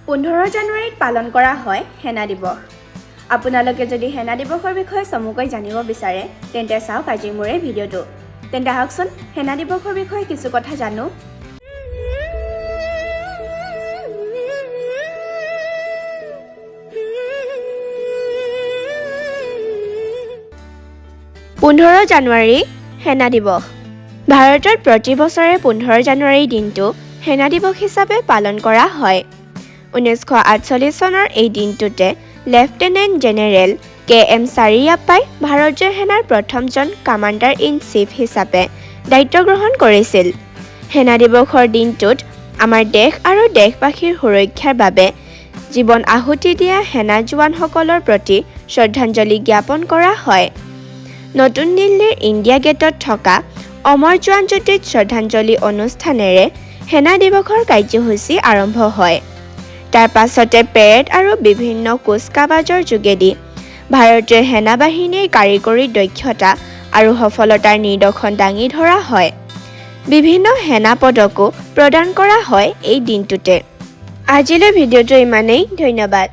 15 জানুৱাৰীত পালন কৰা হয় সেনা দিৱস। আপোনালোকে যদি সেনা দিৱসৰ বিষয়ে চমুকৈ জানিব বিচাৰে তেন্তে চাওক আজি মোৰ এই ভিডিঅ'টো। তেন্তে আহকচোন সেনা দিৱসৰ বিষয়ে কিছু কথা জানো। পোন্ধৰ জানুৱাৰী সেনা দিৱস। ভাৰতত প্ৰতি বছৰে 15 জানুৱাৰী দিনটো সেনা দিৱস হিচাপে পালন কৰা হয়। 1948 চনৰ এই দিনটোতে লেফটেনেণ্ট জেনেৰেল KM চাৰিয়াপ্পাই ভাৰতীয় সেনাৰ প্ৰথমজন কামাণ্ডাৰ ইন চিফ হিচাপে দায়িত্ব গ্ৰহণ কৰিছিল। সেনা দিৱসৰ দিনটোত আমাৰ দেশ আৰু দেশবাসীৰ সুৰক্ষাৰ বাবে জীৱন আহুতি দিয়া সেনা জোৱানসকলৰ প্ৰতি শ্ৰদ্ধাঞ্জলি জ্ঞাপন কৰা হয়। নতুন দিল্লীৰ ইণ্ডিয়া গেটত থকা অমৰ জোৱান জ্যোতিত শ্ৰদ্ধাঞ্জলি অনুষ্ঠানেৰে সেনা দিৱসৰ কাৰ্যসূচী আৰম্ভ হয়। তাৰ পাছতে পেৰেড আৰু বিভিন্ন কুচকাৱাজৰ যোগেদি ভাৰতীয় সেনা বাহিনীৰ কাৰিকৰী দক্ষতা আৰু সফলতাৰ নিদৰ্শন দাঙি ধৰা হয়। বিভিন্ন সেনা পদকো প্ৰদান কৰা হয় এই দিনটোতে। আজিলৈ ভিডিঅ'টো ইমানেই, ধন্যবাদ।